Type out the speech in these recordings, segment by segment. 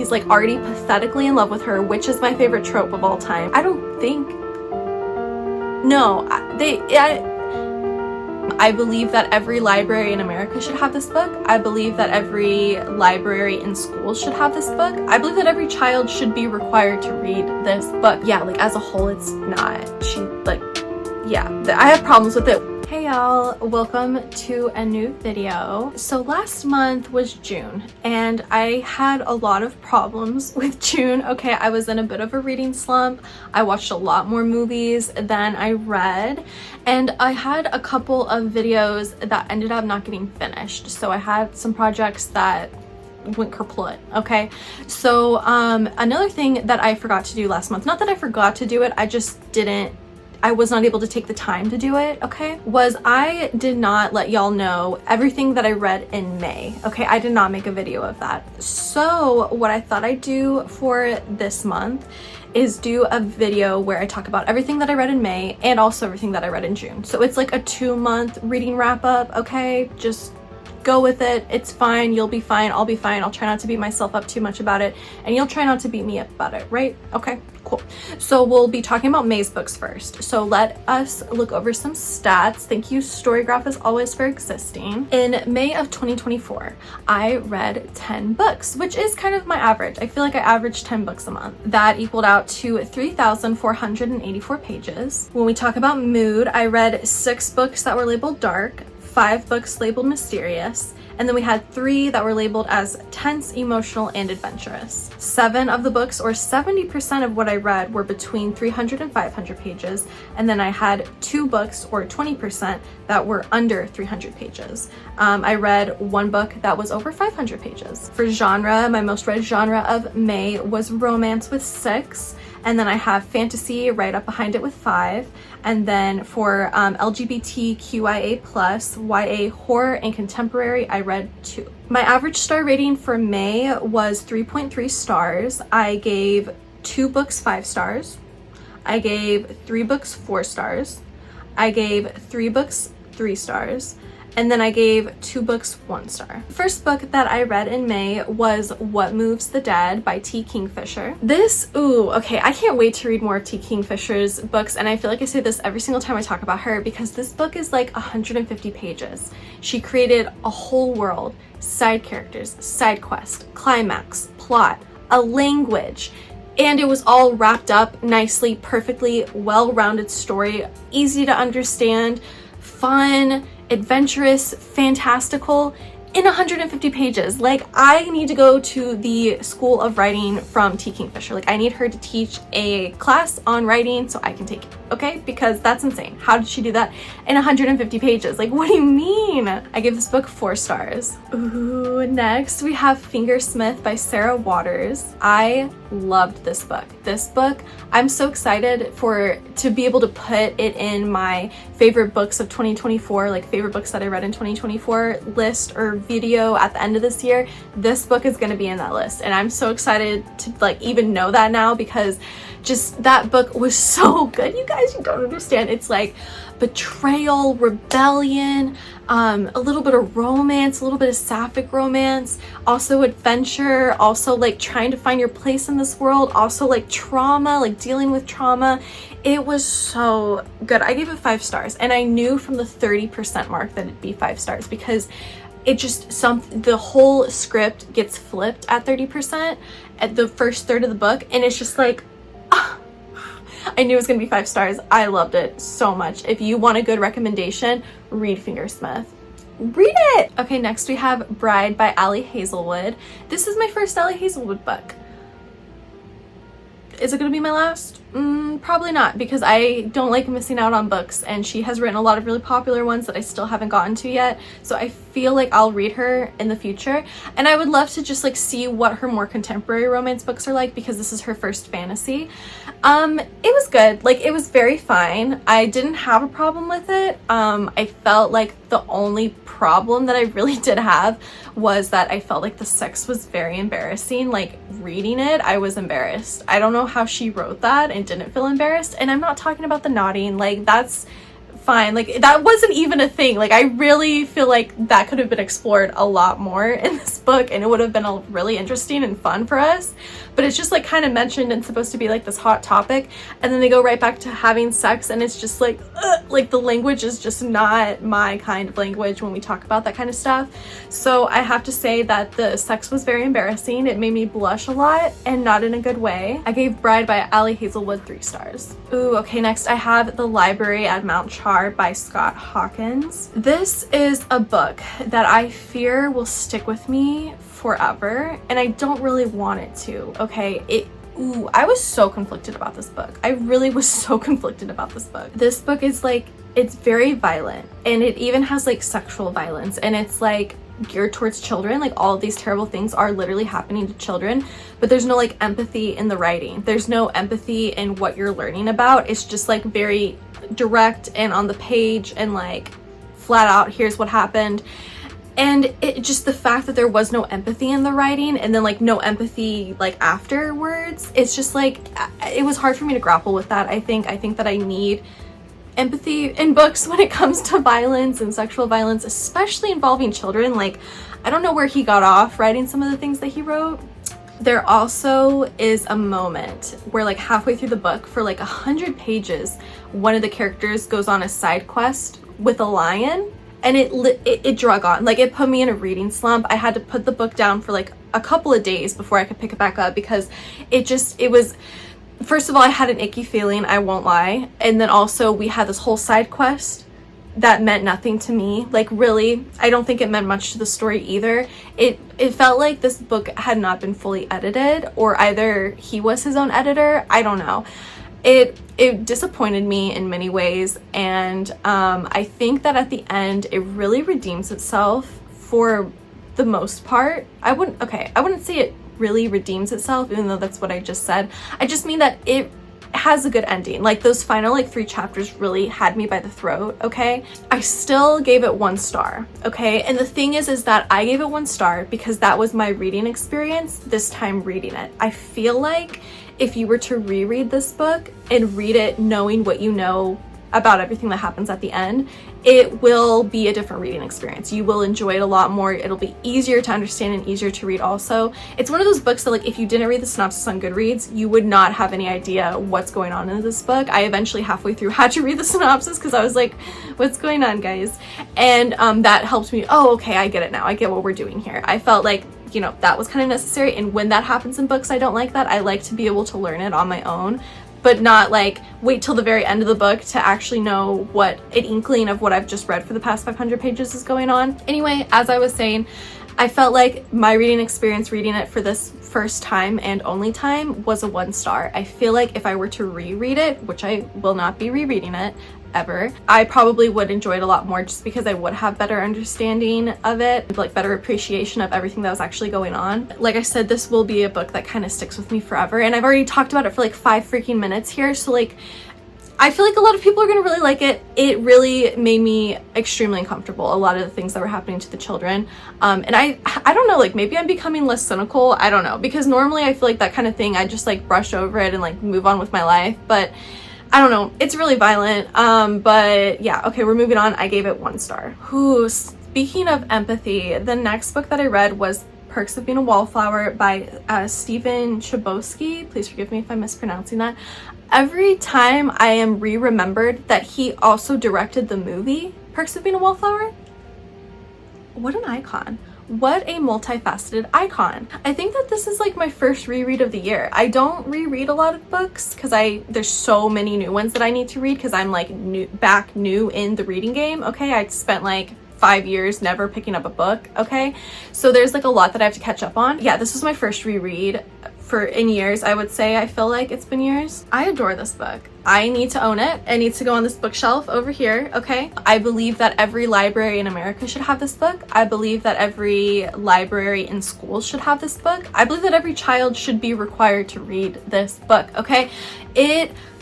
he's like already pathetically in love with her, which is my favorite trope of all time. I don't think, no, I believe that every library in America should have this book. I believe that every library in schools should have this book. I believe that every child should be required to read this book. Yeah, like as a whole, it's not. Yeah, I have problems with it. Hey y'all, welcome to a new video. So last month was June and I had a lot of problems with June. Okay, I was in a bit of a reading slump. I watched a lot more movies than I read, and I had a couple of videos that ended up not getting finished. So I had some projects that went kaput. Okay, so another thing that I forgot to do last month, not that I forgot to do it, I was not able to take the time to do it, okay, was I did not let y'all know everything that I read in May. Okay, I did not make a video of that. So what I thought I'd do for this month is do a video where I talk about everything that I read in May and also everything that I read in June. So it's like a 2-month reading wrap up, okay? Just go with it. It's fine. You'll be fine. I'll be fine. I'll try not to beat myself up too much about it, and you'll try not to beat me up about it, right? Okay, cool. So we'll be talking about May's books first. So let us look over some stats. Thank you, Storygraph, as always, for existing. In May of 2024, I read 10 books, which is kind of my average. I feel like I average 10 books a month. That equaled out to 3,484 pages. When we talk about mood, I read 6 books that were labeled dark, 5 books labeled mysterious, and then we had 3 that were labeled as tense, emotional, and adventurous. 7 of the books, or 70% of what I read, were between 300 and 500 pages, and then I had 2 books, or 20%, that were under 300 pages. I read 1 book that was over 500 pages. For genre, my most read genre of May was romance with 6, and then I have fantasy right up behind it with 5. And then for LGBTQIA+, YA, horror, and contemporary, I read 2. My average star rating for May was 3.3 stars. I gave 2 books 5 stars. I gave 3 books 4 stars. I gave 3 books 3 stars. And then I gave 2 books 1 star. First book that I read in May was What Moves the Dead by T. Kingfisher. Okay, I can't wait to read more of T. Kingfisher's books, and I feel like I say this every single time I talk about her because this book is like 150 pages. She created a whole world, side characters, side quest, climax, plot, a language, and it was all wrapped up nicely, perfectly, well-rounded story, easy to understand, fun, adventurous, fantastical, in 150 pages. Like, I need to go to the School of Writing from T. Kingfisher. Like, I need her to teach a class on writing so I can take it, okay? Because that's insane. How did she do that in 150 pages? Like, what do you mean? I give this book 4 stars. Ooh, next we have Fingersmith by Sarah Waters. I loved this book. This book, I'm so excited to be able to put it in my favorite books of 2024, like favorite books that I read in 2024 list or video at the end of this year. This book is going to be in that list, and I'm so excited to like even know that now, because just that book was so good. You guys, you don't understand. It's like betrayal, rebellion, a little bit of romance, a little bit of sapphic romance, also adventure, also like trying to find your place in this world, also like trauma, like dealing with trauma. It was so good. I gave it 5 stars, and I knew from the 30% mark that it'd be 5 stars because it just the whole script gets flipped at 30% at the first third of the book, and it's just like, I knew it was gonna be 5 stars. I loved it so much. If you want a good recommendation, read Fingersmith. Read it! Okay, next we have Bride by Ali Hazelwood. This is my first Ali Hazelwood book. Is it gonna be my last? Probably not, because I don't like missing out on books, and she has written a lot of really popular ones that I still haven't gotten to yet, so I feel like I'll read her in the future, and I would love to just like see what her more contemporary romance books are like, because this is her first fantasy. It was good. Like, it was very fine. I didn't have a problem with it. I felt like the only problem that I really did have was that I felt like the sex was very embarrassing. Like, reading it, I was embarrassed. I don't know how she wrote that and didn't feel embarrassed, and I'm not talking about the nodding. Like, that's fine. Like, that wasn't even a thing. Like, I really feel like that could have been explored a lot more in this book, and it would have been really interesting and fun for us. But it's just like kind of mentioned and supposed to be like this hot topic, and then they go right back to having sex, and it's just like the language is just not my kind of language when we talk about that kind of stuff. So I have to say that the sex was very embarrassing. It made me blush a lot, and not in a good way. I gave Bride by Ali Hazelwood 3 stars. Ooh, okay, next I have The Library at Mount Char by Scott Hawkins. This is a book that I fear will stick with me forever, and I don't really want it to, okay? I was so conflicted about this book. I really was so conflicted about this book. This book is like, it's very violent, and it even has like sexual violence, and it's like geared towards children. Like, all of these terrible things are literally happening to children, but there's no like empathy in the writing. There's no empathy in what you're learning about. It's just like very direct and on the page, and like flat out, here's what happened. And it just, the fact that there was no empathy in the writing, and then like no empathy like afterwards, it's just like, it was hard for me to grapple with that. I think that I need empathy in books when it comes to violence and sexual violence, especially involving children. Like, I don't know where he got off writing some of the things that he wrote. There also is a moment where like halfway through the book, for like 100 pages, one of the characters goes on a side quest with a lion, and it drug on. Like, it put me in a reading slump. I had to put the book down for like a couple of days before I could pick it back up, because it was, first of all, I had an icky feeling, I won't lie. And then also we had this whole side quest that meant nothing to me. Like, really, I don't think it meant much to the story either. It felt like this book had not been fully edited, or either he was his own editor. I don't know. It disappointed me in many ways, and I think that at the end it really redeems itself for the most part. I wouldn't say it really redeems itself, even though that's what I just said. I just mean that it has a good ending. Like, those final like 3 chapters really had me by the throat, okay? I still gave it 1 star, okay? And the thing is that I gave it 1 star because that was my reading experience this time reading it. I feel like if you were to reread this book and read it knowing what you know about everything that happens at the end, it will be a different reading experience. You will enjoy it a lot more. It'll be easier to understand and easier to read also. It's one of those books that, like, if you didn't read the synopsis on Goodreads, you would not have any idea what's going on in this book. I eventually, halfway through, had to read the synopsis because I was like, what's going on, guys? And that helped me. Oh, okay, I get it now. I get what we're doing here. I felt like, you know, that was kind of necessary. And when that happens in books, I don't like that. I like to be able to learn it on my own, but not like wait till the very end of the book to actually know what an inkling of what I've just read for the past 500 pages is going on. Anyway, as I was saying, I felt like my reading experience reading it for this first time and only time was a 1 star. I feel like if I were to reread it, which I will not be rereading it ever, I probably would enjoy it a lot more just because I would have better understanding of it, like better appreciation of everything that was actually going on. Like I said, this will be a book that kind of sticks with me forever, and I've already talked about it for like 5 freaking minutes here, so like I feel like a lot of people are gonna really like it. It really made me extremely uncomfortable, a lot of the things that were happening to the children. And I don't know, like maybe I'm becoming less cynical, I don't know, because normally I feel like that kind of thing, I just like brush over it and like move on with my life, but I don't know, it's really violent. But yeah, okay, we're moving on. I gave it 1 star. Ooh, speaking of empathy, the next book that I read was Perks of Being a Wallflower by Stephen Chbosky. Please forgive me if I'm mispronouncing that. Every time I am remembered that he also directed the movie Perks of Being a Wallflower. What an icon. What a multifaceted icon. I think that this is like my first reread of the year. I don't reread a lot of books because there's so many new ones that I need to read because I'm like new in the reading game, okay? I spent like 5 years never picking up a book, okay? So there's like a lot that I have to catch up on. Yeah, this was my first reread in years, I would say. I feel like it's been years. I adore this book. I need to own it. It needs to go on this bookshelf over here, okay? I believe that every library in America should have this book. I believe that every library in schools should have this book. I believe that every child should be required to read this book, okay?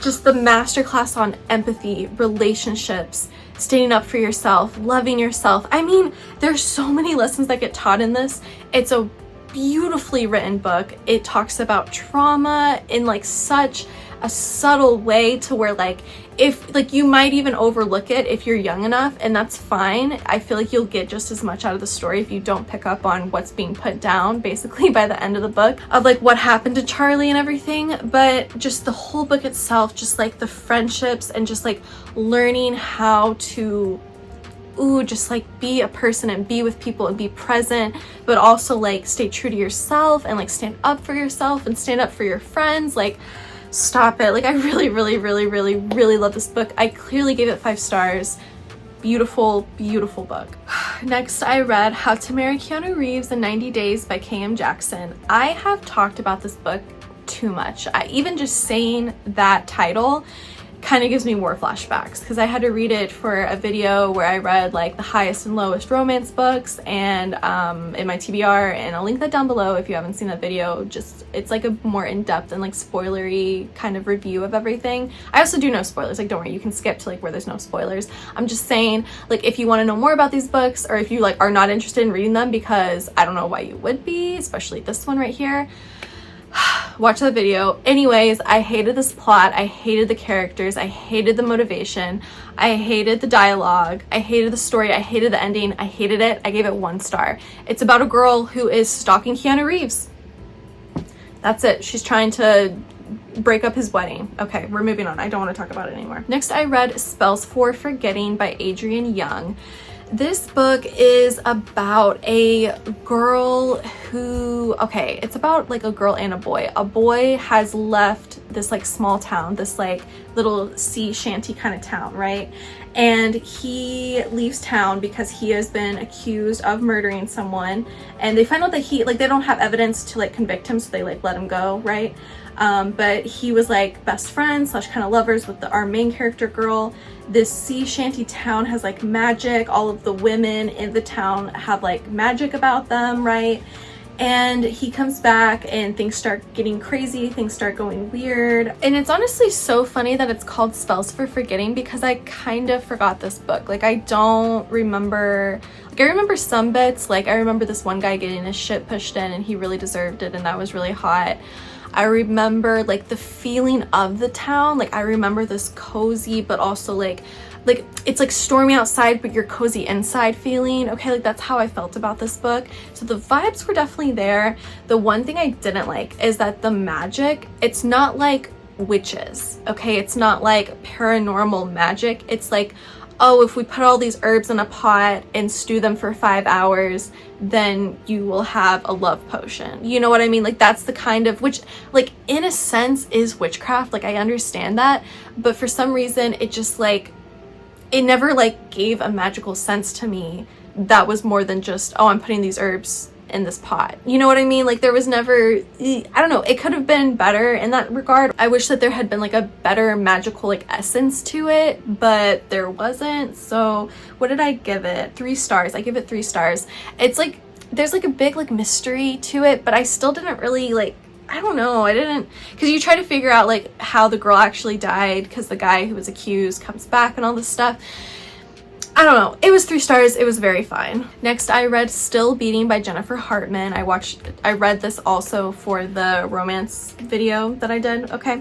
Just the masterclass on empathy, relationships, standing up for yourself, loving yourself. I mean, there's so many lessons that get taught in this. It's a beautifully written book. It talks about trauma in like such a subtle way to where like if like you might even overlook it if you're young enough, and that's fine. I feel like you'll get just as much out of the story if you don't pick up on what's being put down basically by the end of the book of like what happened to Charlie and everything. But just the whole book itself, just like the friendships and just like learning how to just like be a person and be with people and be present, but also like stay true to yourself and like stand up for yourself and stand up for your friends. Like, stop it. Like, I really love this book. I clearly gave it 5 stars. Beautiful, beautiful book. Next, I read How to Marry Keanu Reeves in 90 Days by K.M. Jackson. I have talked about this book too much. Even just saying that title kind of gives me war flashbacks because I had to read it for a video where I read like the highest and lowest romance books and in my TBR, and I'll link that down below if you haven't seen that video. Just it's like a more in-depth and like spoilery kind of review of everything. I also do no spoilers, like don't worry, you can skip to like where there's no spoilers. I'm just saying, like, if you want to know more about these books, or if you like are not interested in reading them, because I don't know why you would be, especially this one right here, watch that video. Anyways, I hated this plot. I hated the characters. I hated the motivation. I hated the dialogue. I hated the story. I hated the ending. I hated it. I gave it 1 star. It's about a girl who is stalking Keanu Reeves. That's it. She's trying to break up his wedding. Okay, we're moving on. I don't want to talk about it anymore. Next, I read Spells for Forgetting by Adrienne Young. This book is about a girl who, okay, it's about like a girl and a boy. A boy has left this like small town, this like little sea shanty kind of town, right? And he leaves town because he has been accused of murdering someone, and they find out that he, like, they don't have evidence to like convict him, so they like let him go, right? But he was like best friends / kind of lovers with our main character girl. This sea shanty town has like magic. All of the women in the town have like magic about them, right? And he comes back and things start getting crazy, things start going weird. And it's honestly so funny that it's called Spells for Forgetting, because I kind of forgot this book. Like, I don't remember, like, I remember some bits. Like, I remember this one guy getting his shit pushed in and he really deserved it, and that was really hot. I remember like the feeling of the town. Like, I remember this cozy but also like it's like stormy outside but you're cozy inside feeling. Okay, like that's how I felt about this book. So the vibes were definitely there. The one thing I didn't like is that the magic, it's not like witches, okay? It's not like paranormal magic. It's like, oh, if we put all these herbs in a pot and stew them for 5 hours, then you will have a love potion. You know what I mean? Like, that's the kind of, which, like, in a sense is witchcraft. Like, I understand that, but for some reason it just like, it never like gave a magical sense to me that was more than just, oh, I'm putting these herbs in this pot. You know what I mean? Like, there was never, I don't know, it could have been better in that regard. I wish that there had been like a better magical like essence to it, but there wasn't. So what did I give it? 3 stars. I give it 3 stars. It's like there's like a big like mystery to it, but I still didn't really like, I don't know, I didn't, because you try to figure out like how the girl actually died because the guy who was accused comes back and all this stuff. I don't know. It was 3 stars. It was very fine. Next, I read Still Beating by Jennifer Hartman. I read this also for the romance video that I did, okay?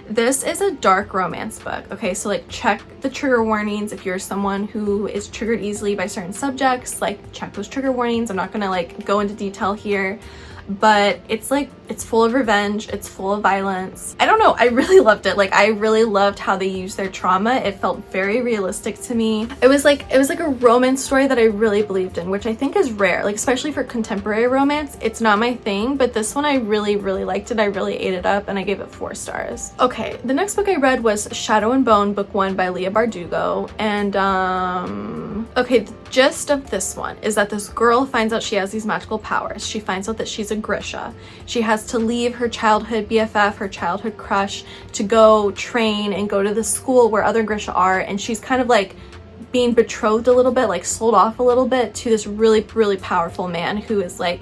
This is a dark romance book, okay? So like check the trigger warnings. If you're someone who is triggered easily by certain subjects, like check those trigger warnings. I'm not gonna like go into detail here, but it's like, it's full of revenge, it's full of violence. I don't know, I really loved it. Like, I really loved how they used their trauma. It felt very realistic to me. It was like a romance story that I really believed in, which I think is rare, like especially for contemporary romance. It's not my thing, but this one I really liked it. I really ate it up and I gave it 4 stars. Okay, the next book I read was Shadow and Bone, book 1 by Leigh Bardugo. And okay, the gist of this one is that this girl finds out she has these magical powers. She finds out that she's a Grisha. She has to leave her childhood BFF, her childhood crush, to go train and go to the school where other Grisha are, and she's kind of like being betrothed a little bit, like sold off a little bit to this really powerful man who is like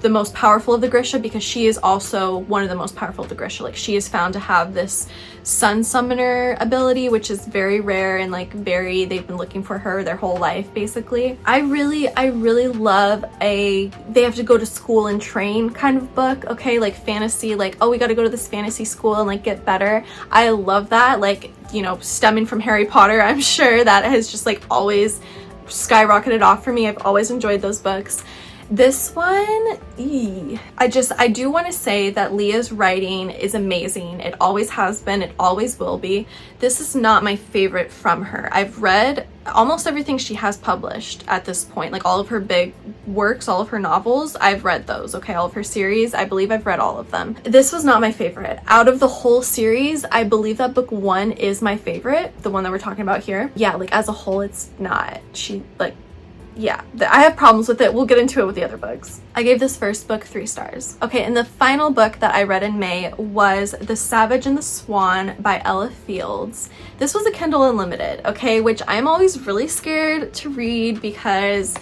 the most powerful of the Grisha, because she is also one of the most powerful of the Grisha. Like, she is found to have this sun summoner ability, which is very rare and like they've been looking for her their whole life basically. I really love they have to go to school and train kind of book, okay? Like fantasy, like, oh, we got to go to this fantasy school and like get better. I love that. Like, you know, stemming from Harry Potter, I'm sure that has just like always skyrocketed off for me. I've always enjoyed those books. This one, I do want to say that Leah's writing is amazing. It always has been, it always will be. This is not my favorite from her. I've read almost everything she has published at this point, like all of her big works, all of her novels, I've read those, okay? All of her series, I believe I've read all of them. This was not my favorite. Out of the whole series, I believe that book 1 is my favorite, the one that we're talking about here. Yeah, like as a whole, it's not. Yeah, I have problems with it. We'll get into it with the other books. I gave this first book 3 stars. Okay, and the final book that I read in May was The Savage and the Swan by Ella Fields. This was a Kindle Unlimited, okay, which I'm always really scared to read because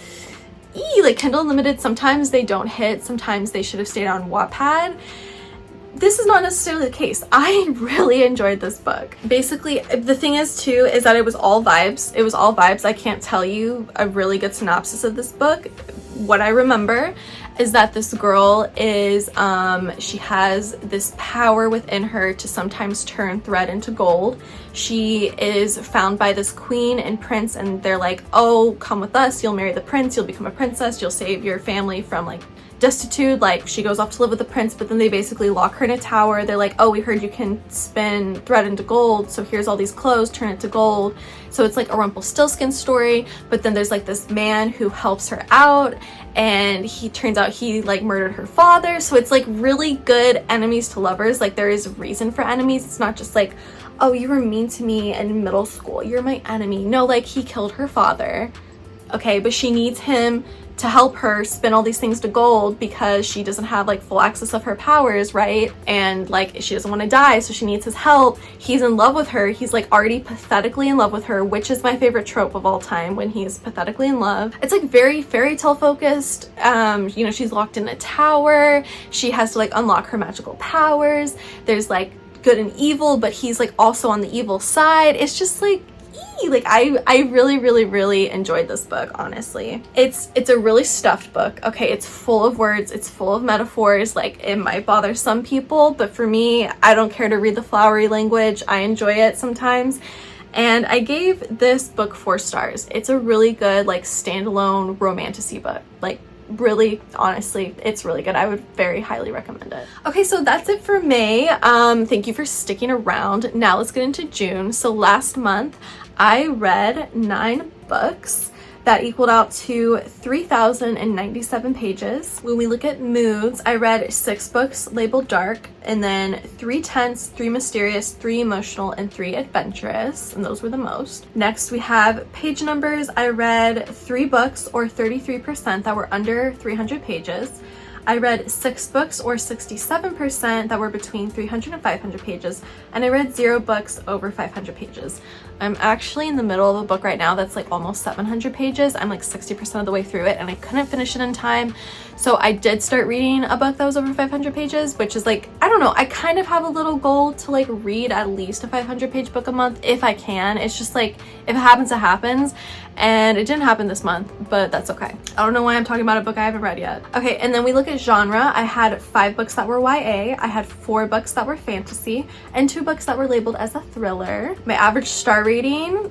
like Kindle Unlimited, sometimes they don't hit, sometimes they should have stayed on Wattpad. This is not necessarily the case. I really enjoyed this book. Basically, the thing is too, is that it was all vibes. It was all vibes. I can't tell you a really good synopsis of this book. What I remember is that this girl is, she has this power within her to sometimes turn thread into gold. She is found by this queen and prince, and they're like, oh, come with us. You'll marry the prince. You'll become a princess. You'll save your family from like destitute. Like, she goes off to live with the prince, but then they basically lock her in a tower. They're like, oh, we heard you can spin thread into gold, so here's all these clothes, turn it to gold. So it's like a Rumpelstiltskin story, but then there's like this man who helps her out, and he turns out he like murdered her father. So it's like really good enemies to lovers. Like, there is reason for enemies. It's not just like, oh, you were mean to me in middle school, you're my enemy. No, like, he killed her father, okay, but she needs him to help her spin all these things to gold because she doesn't have like full access of her powers, right? And like, she doesn't want to die, so she needs his help. He's in love with her. He's like already pathetically in love with her, which is my favorite trope of all time, when he's pathetically in love. It's like very fairy tale focused. You know, she's locked in a tower. She has to like unlock her magical powers. There's like good and evil, but he's like also on the evil side. It's just like, like I really enjoyed this book, honestly. It's a really stuffed book, okay? It's full of words, it's full of metaphors. Like, it might bother some people, but for me, I don't care to read the flowery language. I enjoy it sometimes. And I gave this book 4 stars. It's a really good like standalone romantasy book. Like, really, honestly, it's really good. I would very highly recommend it. Okay, so that's it for May. Thank you for sticking around. Now let's get into June. So last month I read 9 books. That equaled out to 3,097 pages. When we look at moods, I read 6 books labeled dark, and then 3 tense, 3 mysterious, 3 emotional, and 3 adventurous, and those were the most. Next, we have page numbers. I read 3 books, or 33%, that were under 300 pages. I read 6 books, or 67%, that were between 300 and 500 pages, and I read 0 books over 500 pages. I'm actually in the middle of a book right now that's like almost 700 pages. I'm like 60% of the way through it, and I couldn't finish it in time. So I did start reading a book that was over 500 pages, which is like, I don't know, I kind of have a little goal to like read at least a 500-page book a month if I can. It's just like, if it happens, it happens. And it didn't happen this month, but that's okay. I don't know why I'm talking about a book I haven't read yet. Okay, and then we look at genre. I had 5 books that were YA, I had 4 books that were fantasy, and 2 books that were labeled as a thriller. My average star rating,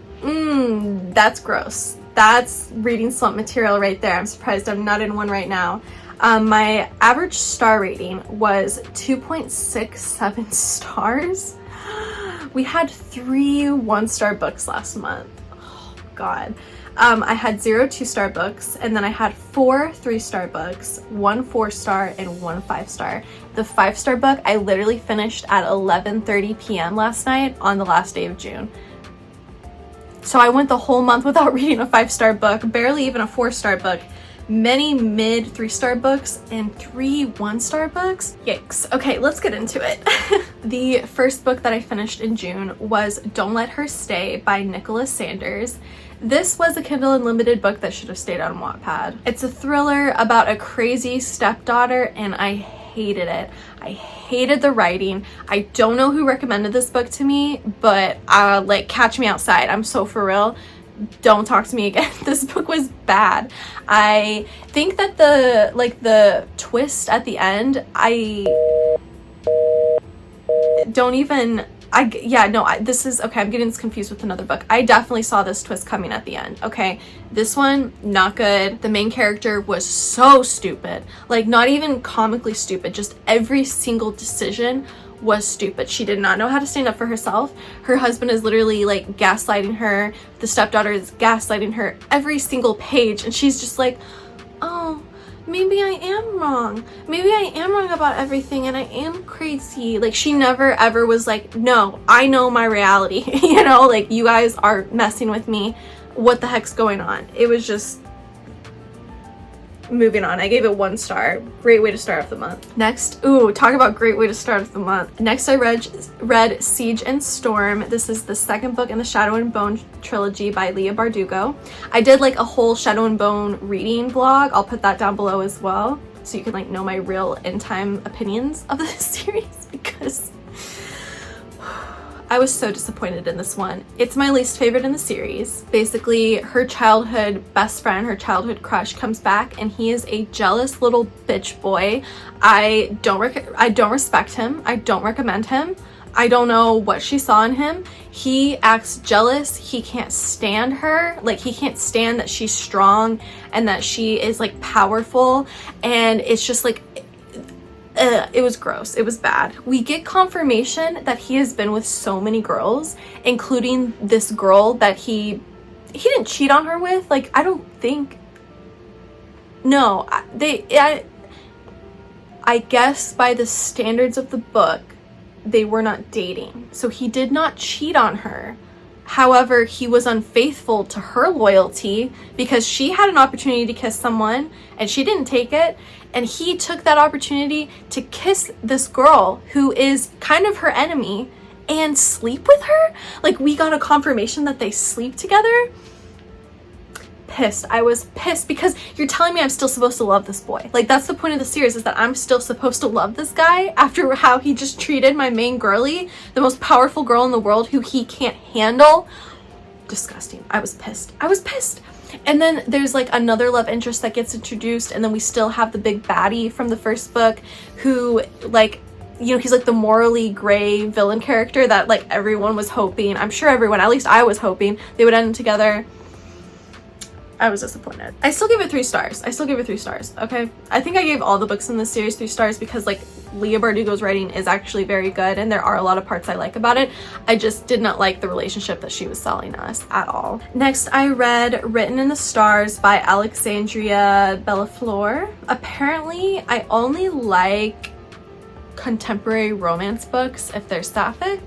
that's gross. That's reading slump material right there. I'm surprised I'm not in one right now. My average star rating was 2.67 stars. We had 3 1-star books last month. Oh God. I had 0 2-star books, and then I had 4 3-star books, 1 4-star, and 1 5-star. The 5-star book I literally finished at 11:30 p.m. last night on the last day of June. So I went the whole month without reading a 5-star book, barely even a 4-star book, many mid 3-star books, and 3 1-star books. Yikes. Okay, let's get into it. The first book that I finished in June was Don't Let Her Stay by Nicholas Sanders. This was a Kindle Unlimited book that should have stayed on Wattpad. It's a thriller about a crazy stepdaughter, and I hated it. I hated the writing. I don't know who recommended this book to me, but like, catch me outside. I'm so for real. Don't talk to me again. This book was bad. I think that the twist at the end, this is okay. I'm getting this confused with another book. I definitely saw this twist coming at the end. Okay, this one, not good. The main character was so stupid, like not even comically stupid, just every single decision was stupid. She did not know how to stand up for herself. Her husband is literally like gaslighting her. The stepdaughter is gaslighting her every single page, and she's just like, oh, maybe I am wrong. Maybe I am wrong about everything and I am crazy. Like, she never ever was like, no, I know my reality. You know, like, you guys are messing with me. What the heck's going on? It was just... Moving on, I gave it 1 star. Great way to start off the month. Next, talk about great way to start off the month. Next, I read Siege and Storm. This is the second book in the Shadow and Bone trilogy by Leigh Bardugo. I did like a whole Shadow and Bone reading vlog. I'll put that down below as well, so you can like know my real in-time opinions of this series, because I was so disappointed in this one. It's my least favorite in the series. Basically, her childhood best friend, her childhood crush, comes back, and he is a jealous little bitch boy. I don't respect him. I don't recommend him. I don't know what she saw in him. He acts jealous. He can't stand her. Like, he can't stand that she's strong and that she is like powerful, and it's just like, it was gross. It was bad. We get confirmation that he has been with so many girls, including this girl that he didn't cheat on her with. Like, I don't think. No, I guess by the standards of the book, they were not dating. So he did not cheat on her. However, he was unfaithful to her loyalty because she had an opportunity to kiss someone and she didn't take it. And he took that opportunity to kiss this girl who is kind of her enemy and sleep with her. Like, we got a confirmation that they sleep together. Pissed. I was pissed because you're telling me I'm still supposed to love this boy. Like, that's the point of the series, is that I'm still supposed to love this guy after how he just treated my main girlie, the most powerful girl in the world, who he can't handle. Disgusting. I was pissed. I was pissed. And then there's like another love interest that gets introduced, and then we still have the big baddie from the first book who, like, you know, he's like the morally gray villain character that like everyone was hoping, I'm sure everyone, at least I was hoping, they would end together. I was disappointed. I still give it 3 stars. I still give it 3 stars, okay? I think I gave all the books in this series 3 stars because, like, Leigh Bardugo's writing is actually very good, and there are a lot of parts I like about it. I just did not like the relationship that she was selling us at all. Next, I read Written in the Stars by Alexandria Bellafleur. Apparently, I only like contemporary romance books if they're sapphic.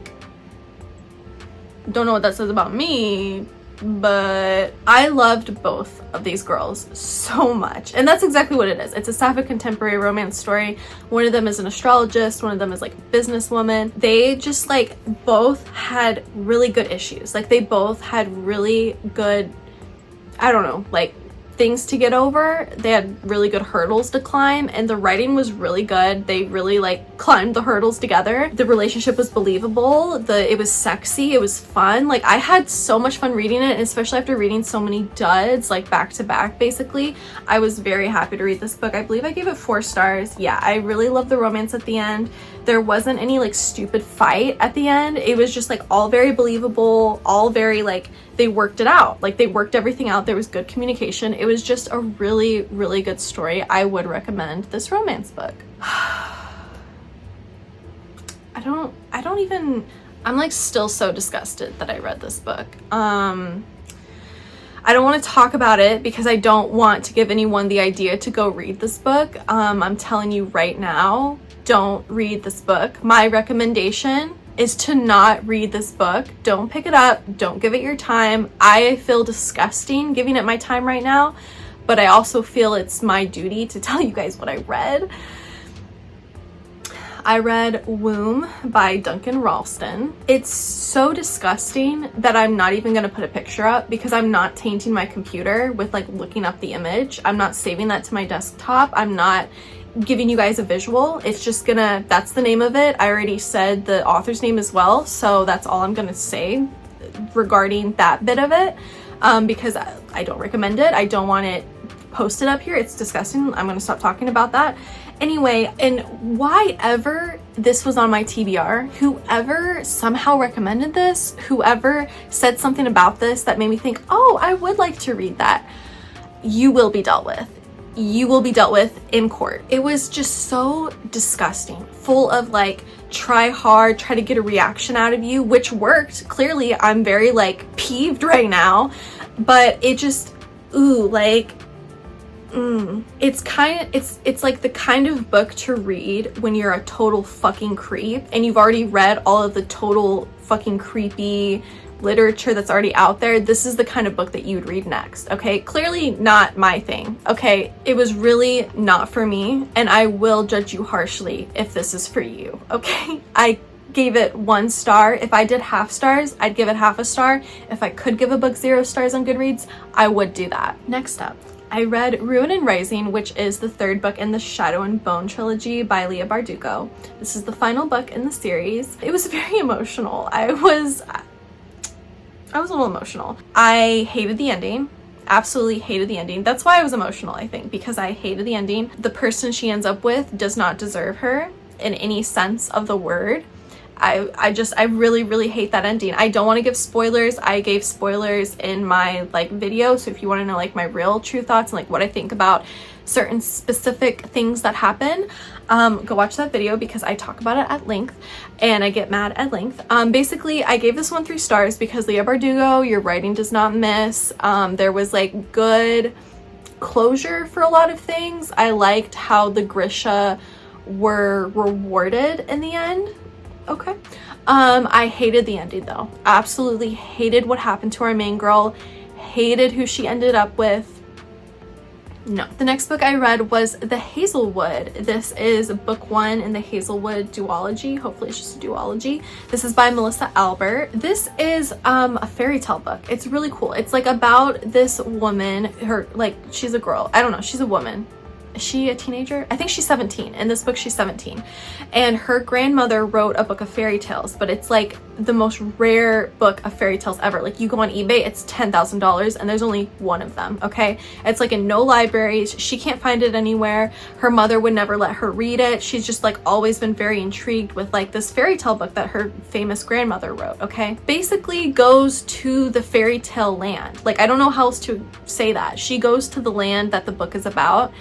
Don't know what that says about me, but I loved both of these girls so much. And that's exactly what it is. It's a sapphic contemporary romance story. One of them is an astrologist, one of them is like a businesswoman. They just like both had really good issues. Like, they both had really good, I don't know, like things to get over. They had really good hurdles to climb, and the writing was really good. They really like climbed the hurdles together. The relationship was believable. It was sexy. It was fun. Like, I had so much fun reading it, and especially after reading so many duds like back to back basically. I was very happy to read this book. I believe I gave it 4 stars. Yeah, I really loved the romance at the end. There wasn't any like stupid fight at the end. It was just like all very believable, all very like, they worked it out. Like, they worked everything out. There was good communication. It was just a really, really good story. I would recommend this romance book. I'm like still so disgusted that I read this book. I don't want to talk about it because I don't want to give anyone the idea to go read this book. I'm telling you right now, don't read this book. My recommendation is to not read this book. Don't pick it up. Don't give it your time. I feel disgusting giving it my time right now, but I also feel it's my duty to tell you guys what I read. I read Womb by Duncan Ralston. It's so disgusting that I'm not even gonna put a picture up because I'm not tainting my computer with like looking up the image. I'm not saving that to my desktop. I'm not giving you guys a visual. It's just gonna, that's the name of it. I already said the author's name as well, so that's all I'm gonna say regarding that bit of it, because I don't recommend it. I don't want it posted up here. It's disgusting. I'm gonna stop talking about that. Anyway, and why ever this was on my TBR, whoever somehow recommended this, whoever said something about this that made me think, oh, I would like to read that, you will be dealt with. You will be dealt with in court. It was just so disgusting, full of like, try hard, try to get a reaction out of you, which worked. Clearly, I'm very like peeved right now, but it just, ooh, like, it's like the kind of book to read when you're a total fucking creep and you've already read all of the total fucking creepy literature that's already out there. This is the kind of book that you'd read next. Okay, clearly not my thing. Okay, it was really not for me, and I will judge you harshly if this is for you. Okay, I gave it 1 star. If I did half stars, I'd give it half a star. If I could give a book 0 stars on Goodreads, I would do that. Next up, I read Ruin and Rising, which is the 3rd book in the Shadow and Bone trilogy by Leigh Bardugo. This is the final book in the series. It was very emotional. I was a little emotional. I hated the ending. Absolutely hated the ending. That's why I was emotional, I think, because I hated the ending. The person she ends up with does not deserve her in any sense of the word. I really, really hate that ending. I don't want to give spoilers. I gave spoilers in my like video, so if you want to know like my real true thoughts and like what I think about certain specific things that happen, go watch that video because I talk about it at length and I get mad at length. Basically, I gave this one 3 stars because Leigh Bardugo, your writing does not miss. There was like good closure for a lot of things. I liked how the Grisha were rewarded in the end. Okay. I hated the ending though. Absolutely hated what happened to our main girl. Hated who she ended up with. No. The next book I read was The Hazelwood. This is book 1 in the Hazelwood duology. Hopefully it's just a duology. This is by Melissa Albert. This is a fairy tale book. It's really cool. It's like about this woman, she's a girl. I don't know, she's a woman. Is she a teenager? I think she's 17. In this book, she's 17. And her grandmother wrote a book of fairy tales, but it's like the most rare book of fairy tales ever. Like you go on eBay, it's $10,000 and there's only one of them, okay? It's like in no libraries. She can't find it anywhere. Her mother would never let her read it. She's just like always been very intrigued with like this fairy tale book that her famous grandmother wrote, okay? Basically goes to the fairy tale land. Like I don't know how else to say that. She goes to the land that the book is about.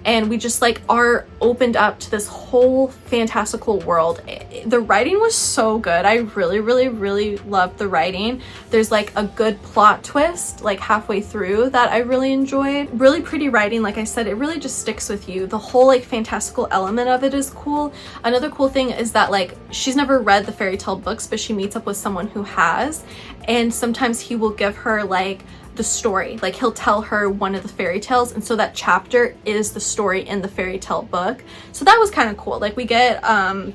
And we just like are opened up to this whole fantastical world. The writing was so good. I really, really, really loved the writing. There's like a good plot twist like halfway through that I really enjoyed. Really pretty writing. Like I said, it really just sticks with you. The whole like fantastical element of it is cool. Another cool thing is that like she's never read the fairy tale books, but she meets up with someone who has. And sometimes he will give her like the story, like he'll tell her one of the fairy tales, and so that chapter is the story in the fairy tale book. So that was kind of cool. Like we get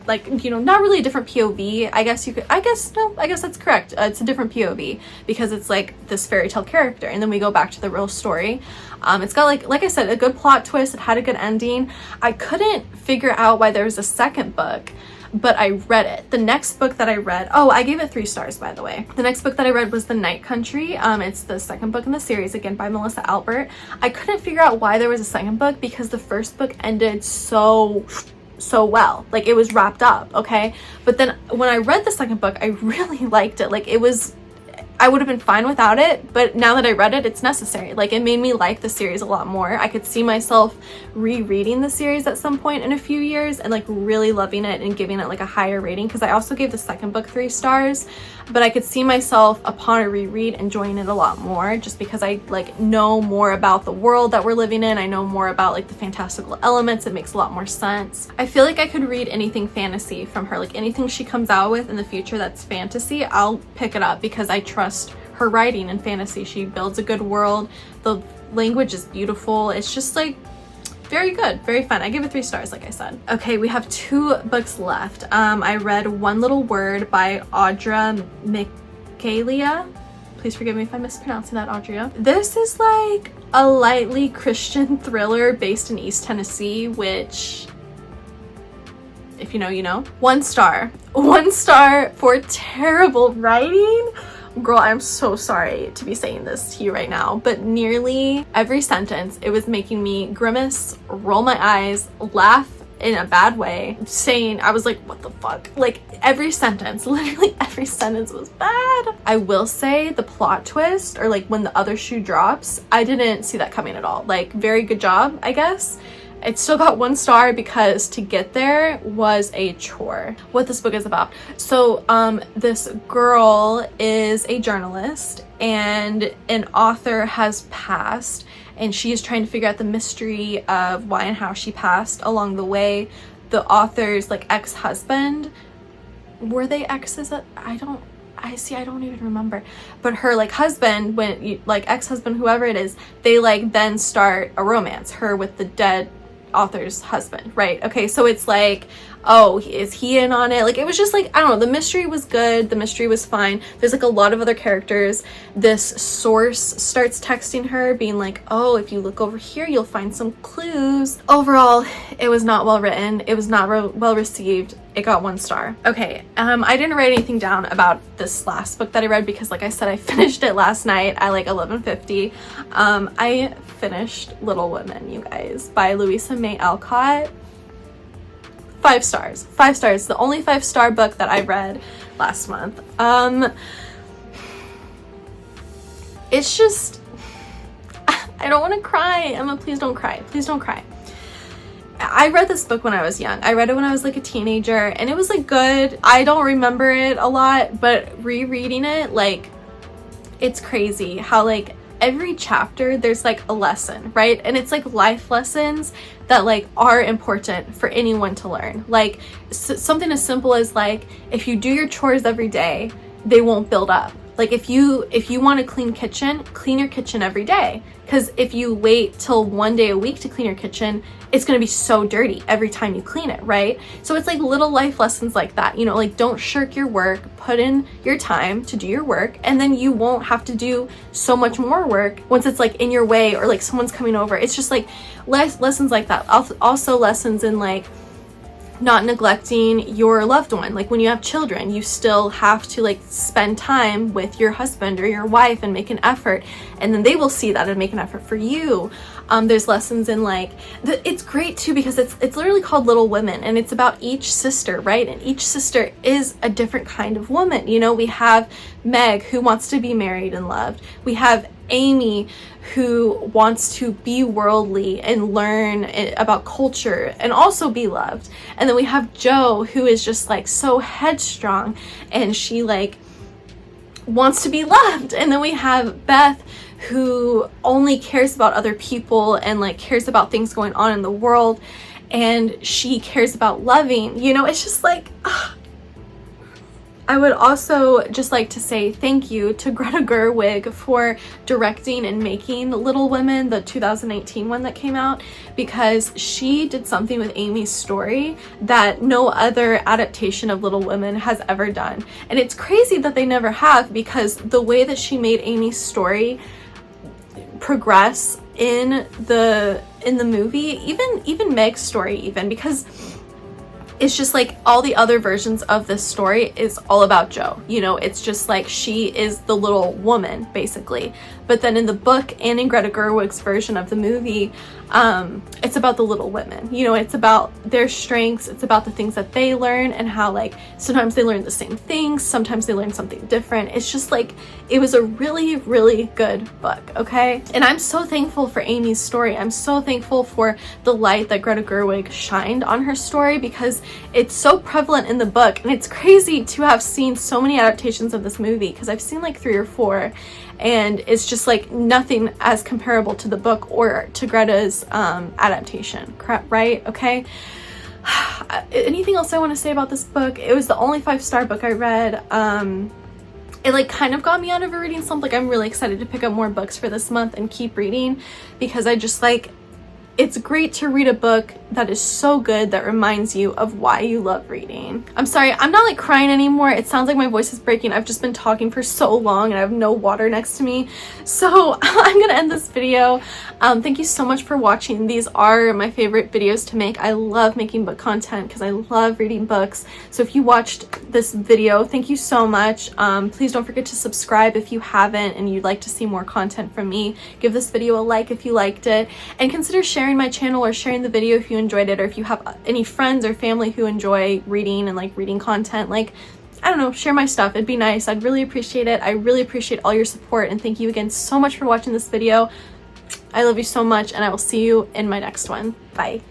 like, you know, not really a different POV. I guess that's correct. It's a different POV because it's like this fairy tale character, and then we go back to the real story. It's got like I said, a good plot twist. It had a good ending. I couldn't figure out why there was a second book, but I read it. The next book that I read, oh, I gave it 3 stars, by the way. The next book that I read was The Night Country. It's the 2nd book in the series, again by Melissa Albert. I couldn't figure out why there was a 2nd book because the 1st book ended so well. Like it was wrapped up, okay? But then when I read the 2nd book, I really liked it. Like I would have been fine without it, but now that I read it, it's necessary. Like it made me like the series a lot more. I could see myself rereading the series at some point in a few years and like really loving it and giving it like a higher rating, because I also gave the 2nd book 3 stars, but I could see myself upon a reread enjoying it a lot more just because I like know more about the world that we're living in. I know more about like the fantastical elements. It makes a lot more sense. I feel like I could read anything fantasy from her, like anything she comes out with in the future that's fantasy, I'll pick it up because I trust her writing in fantasy. She builds a good world. The language is beautiful. It's just like, very good, very fun. I give it 3 stars, like I said. Okay, we have 2 books left. I read One Little Word by Audra Michaelia. Please forgive me if I'm mispronouncing that, Audra. This is like a lightly Christian thriller based in East Tennessee, which, if you know, you know. 1 star. 1 star for terrible writing. Girl, I'm so sorry to be saying this to you right now, but nearly every sentence, it was making me grimace, roll my eyes, laugh in a bad way, saying, I was like, what the fuck? Like, every sentence, literally every sentence was bad. I will say the plot twist, or like when the other shoe drops, I didn't see that coming at all. Like, very good job, I guess. It still got 1 star because to get there was a chore. What this book is about. So this girl is a journalist and an author has passed, and she is trying to figure out the mystery of why and how she passed. Along the way, the author's like ex-husband, were they exes? I don't even remember, but her like husband, when you like ex-husband, whoever it is, they like then start a romance, her with the dead author's husband, right? Okay, so it's like, oh, is he in on it? Like, it was just like, I don't know, the mystery was good, the mystery was fine. There's like a lot of other characters. This source starts texting her being like, oh, if you look over here you'll find some clues. Overall, it was not well written, it was not well received. It got 1 star. Okay, I didn't write anything down about this last book that I read because, like I said, I finished it last night at like 11:50. I finished Little Women, you guys, by Louisa May Alcott. 5 stars. 5 stars. The only 5-star book that I read last month. It's just, I don't want to cry. Emma, please don't cry. Please don't cry. I read this book when I was young. I read it when I was like a teenager, and it was like good. I don't remember it a lot, but rereading it, like, it's crazy how like every chapter there's like a lesson, right? And it's like life lessons that like are important for anyone to learn. Like something as simple as like, if you do your chores every day, they won't build up. Like if you want a clean kitchen, clean your kitchen every day. Because if you wait till 1 day a week to clean your kitchen, it's going to be so dirty every time you clean it, right? So it's like little life lessons like that, you know, like don't shirk your work, put in your time to do your work, and then you won't have to do so much more work once it's like in your way or like someone's coming over. It's just like lessons like that. Also lessons in like not neglecting your loved one. Like when you have children, you still have to like spend time with your husband or your wife and make an effort, and then they will see that and make an effort for you. There's lessons in like, it's great too because it's literally called Little Women, and it's about each sister, right? And each sister is a different kind of woman. You know, we have Meg, who wants to be married and loved. We have Amy, who wants to be worldly and learn about culture and also be loved. And then we have Jo, who is just like so headstrong and she like wants to be loved. And then we have Beth, who only cares about other people and like cares about things going on in the world, and she cares about loving. You know, it's just like, I would also just like to say thank you to Greta Gerwig for directing and making Little Women, the 2018 one that came out, because she did something with Amy's story that no other adaptation of Little Women has ever done. And it's crazy that they never have, because the way that she made Amy's story progress in the movie, even Meg's story, even, because it's just like all the other versions of this story is all about Jo. You know, it's just like she is the little woman, basically. But then in the book and in Greta Gerwig's version of the movie, it's about the Little Women. You know, it's about their strengths, it's about the things that they learn, and how like sometimes they learn the same things, sometimes they learn something different. It's just like, it was a really, really good book, okay? And I'm so thankful for Amy's story. I'm so thankful for the light that Greta Gerwig shined on her story, because it's so prevalent in the book. And it's crazy to have seen so many adaptations of this movie, because I've seen like 3 or 4, and it's just like nothing as comparable to the book or to Greta's adaptation, right? Okay. Anything else I want to say about this book? It was the only 5-star book I read. It like kind of got me out of a reading slump. Like I'm really excited to pick up more books for this month and keep reading, because I just like, It's great to read a book that is so good that reminds you of why you love reading. I'm sorry, I'm not like crying anymore. It sounds like my voice is breaking. I've just been talking for so long and I have no water next to me. So I'm gonna end this video. Thank you so much for watching. These are my favorite videos to make. I love making book content because I love reading books. So if you watched this video, thank you so much. Please don't forget to subscribe if you haven't and you'd like to see more content from me. Give this video a like if you liked it, and consider sharing my channel or sharing the video if you enjoyed it, or if you have any friends or family who enjoy reading and like reading content, like, I don't know, share my stuff. It'd be nice. I'd really appreciate it. I really appreciate all your support, and thank you again so much for watching this video. I love you so much, and I will see you in my next one. Bye.